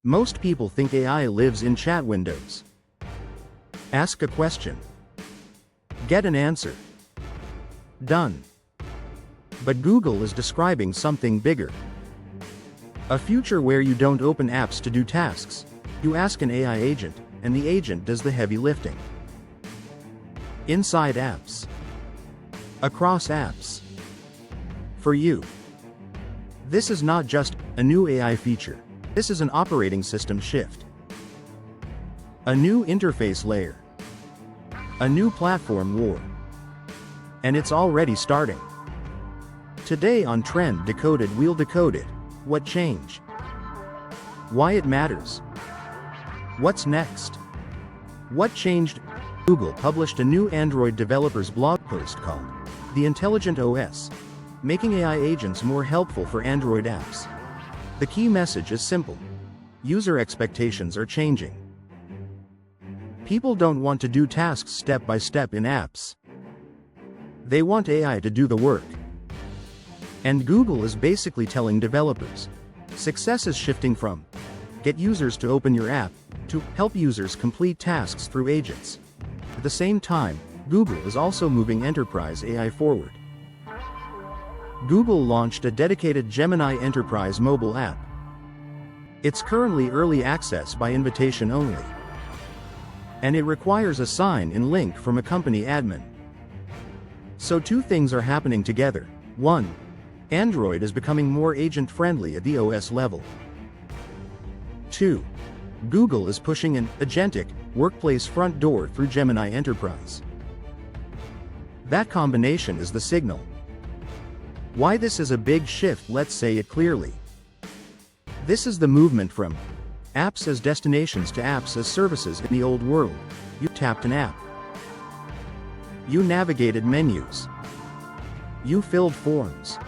Most people think AI lives in chat windows. Ask a question. Get an answer. Done. But Google is describing something bigger. A future where you don't open apps to do tasks. You ask an AI agent, and the agent does the heavy lifting. Inside apps. Across apps. For you. This is not just a new AI feature. This is an operating system shift. A new interface layer. A new platform war. And it's already starting. Today on Trend Decoded, we'll decode it. What changed? Why it matters? What's next? What changed? Google published a new Android developers blog post called The Intelligent OS, making AI agents more helpful for Android apps. The key message is simple. User expectations are changing. People don't want to do tasks step by step in apps. They want AI to do the work. And Google is basically telling developers, success is shifting from get users to open your app to help users complete tasks through agents. At the same time, Google is also moving enterprise AI forward. Google launched a dedicated Gemini Enterprise mobile app. It's currently early access by invitation only. And it requires a sign-in link from a company admin. So two things are happening together. 1. Android is becoming more agent-friendly at the OS level. 2. Google is pushing an agentic workplace front door through Gemini Enterprise. That combination is the signal. Why this is a big shift, let's say it clearly. This is the movement from apps as destinations to apps as services. In the old world, you tapped an app. You navigated menus. You filled forms.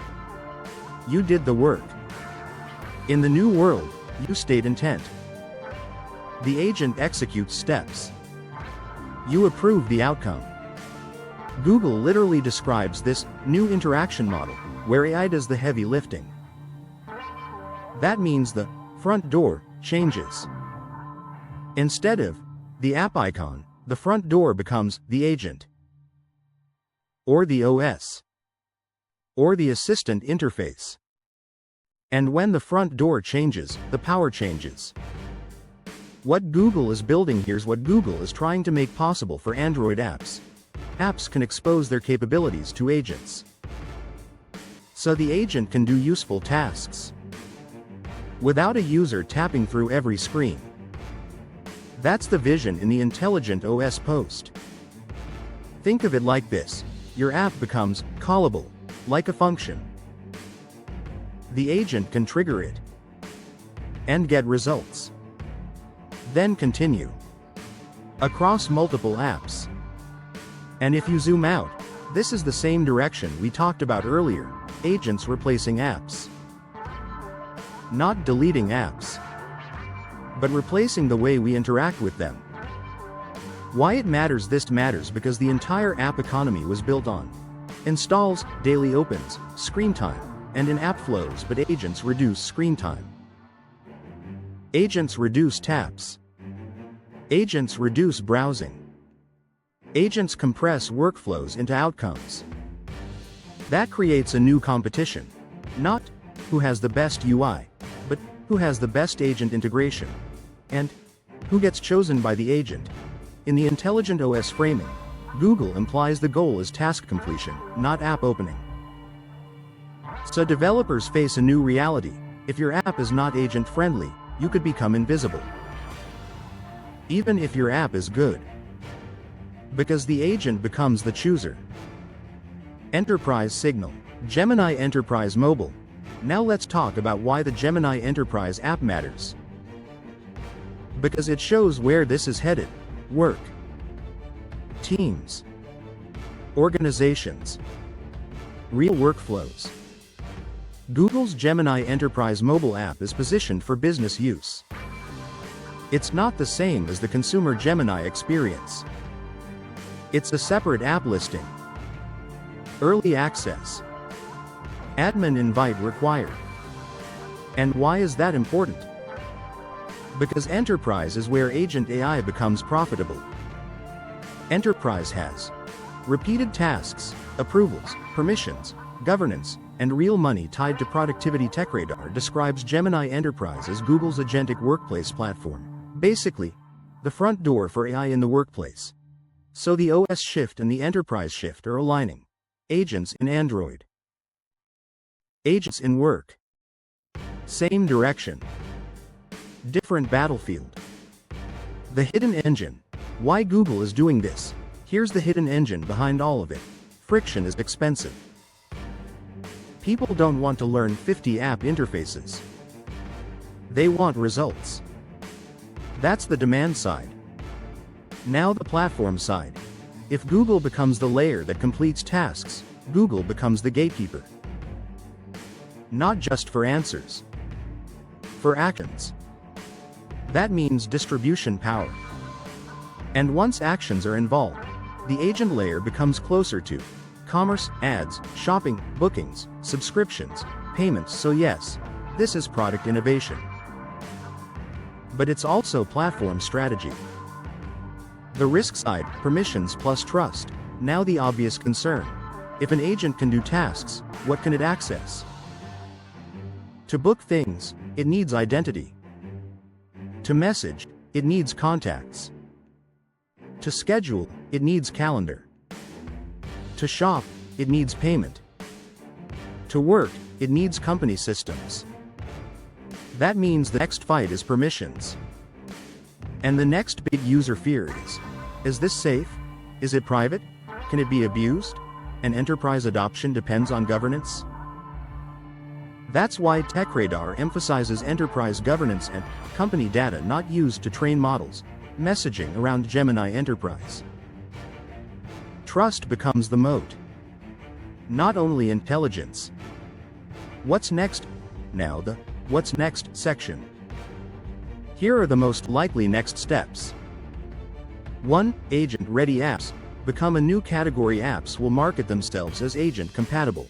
You did the work. In the new world, you stayed intent. The agent executes steps. You approve the outcome. Google literally describes this new interaction model, where AI does the heavy lifting. That means the front door changes. Instead of the app icon, the front door becomes the agent, or the OS, or the assistant interface. And when the front door changes, the power changes. What Google is building here's what Google is trying to make possible for Android apps. Apps can expose their capabilities to agents. So the agent can do useful tasks without a user tapping through every screen. That's the vision in the Intelligent OS post. Think of it like this. Your app becomes callable, like a function. The agent can trigger it and get results. Then continue across multiple apps. And if you zoom out, this is the same direction we talked about earlier, agents replacing apps. Not deleting apps, but replacing the way we interact with them. Why it matters? This matters because the entire app economy was built on installs, daily opens, screen time, and in-app flows, but agents reduce screen time. Agents reduce taps. Agents reduce browsing. Agents compress workflows into outcomes. That creates a new competition. Not who has the best UI, but who has the best agent integration. And who gets chosen by the agent. In the Intelligent OS framing, Google implies the goal is task completion, not app opening. So developers face a new reality. If your app is not agent-friendly, you could become invisible. Even if your app is good. Because the agent becomes the chooser. Enterprise signal. Gemini Enterprise Mobile. Now let's talk about why the Gemini Enterprise app matters. Because it shows where this is headed. Work. Teams. Organizations. Real workflows. Google's Gemini Enterprise mobile app is positioned for business use. It's not the same as the consumer Gemini experience. It's a separate app listing. Early access. Admin invite required. And why is that important? Because enterprise is where agent AI becomes profitable. Enterprise has repeated tasks, approvals, permissions, governance, and real money tied to productivity. TechRadar describes Gemini Enterprise as Google's agentic workplace platform. Basically, the front door for AI in the workplace. So the OS shift and the enterprise shift are aligning. Agents in Android. Agents in work. Same direction. Different battlefield. The hidden engine. Why Google is doing this? Here's the hidden engine behind all of it. Friction is expensive. People don't want to learn 50 app interfaces. They want results. That's the demand side. Now the platform side. If Google becomes the layer that completes tasks, Google becomes the gatekeeper. Not just for answers. For actions. That means distribution power. And once actions are involved, the agent layer becomes closer to commerce, ads, shopping, bookings, subscriptions, payments. So yes, this is product innovation. But it's also platform strategy. The risk side, permissions plus trust. Now the obvious concern. If an agent can do tasks, what can it access? To book things, it needs identity. To message, it needs contacts. To schedule, it needs calendar. To shop, it needs payment. To work, it needs company systems. That means the next fight is permissions. And the next big user fear is this safe? Is it private? Can it be abused? And enterprise adoption depends on governance? That's why TechRadar emphasizes enterprise governance and company data not used to train models. Messaging around Gemini Enterprise. Trust becomes the moat. Not only intelligence. What's next? Now the what's next section. Here are the most likely next steps. 1. Agent-ready apps. Become a new category. Apps will market themselves as agent-compatible.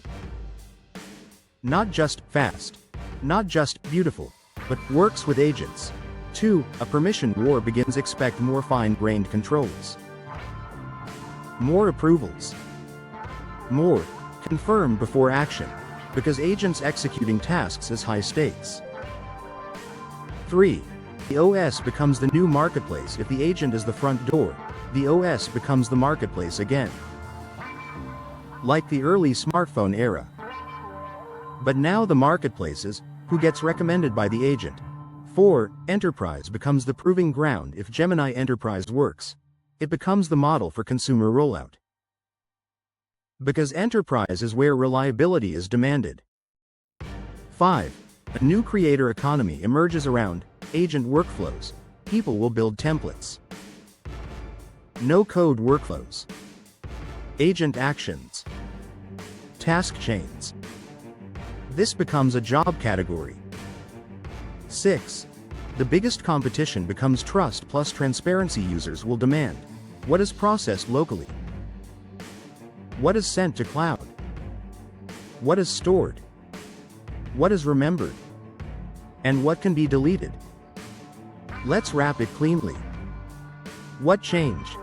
Not just fast. Not just beautiful. But works with agents. 2. A permission war begins. Expect more fine-grained controls. More approvals. More confirm before action. Because agents executing tasks is high stakes. 3. The OS becomes the new marketplace. If the agent is the front door, the OS becomes the marketplace again. Like the early smartphone era. But now the marketplace is who gets recommended by the agent. 4. Enterprise becomes the proving ground. If Gemini Enterprise works, it becomes the model for consumer rollout. Because enterprise is where reliability is demanded. 5. A new creator economy emerges around agent workflows. People will build templates. No-code workflows. Agent actions. Task chains. This becomes a job category. 6. The biggest competition becomes trust plus transparency. Users will demand what is processed locally. What is sent to cloud? What is stored? What is remembered? And what can be deleted? Let's wrap it cleanly. What changed?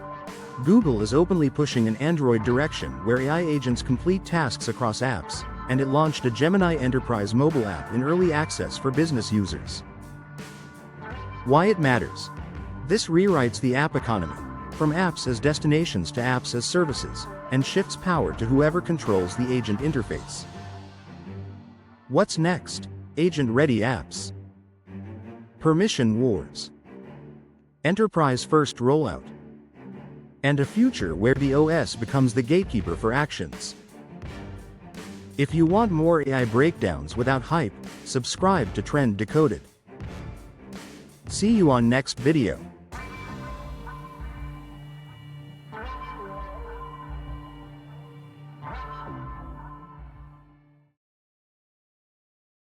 Google is openly pushing an Android direction where AI agents complete tasks across apps, and it launched a Gemini Enterprise mobile app in early access for business users. Why it matters? This rewrites the app economy, from apps as destinations to apps as services, and shifts power to whoever controls the agent interface. What's next? Agent-ready apps. Permission wars. Enterprise-first rollout. And a future where the OS becomes the gatekeeper for actions. If you want more AI breakdowns without hype, subscribe to Trend Decoded. See you on next video.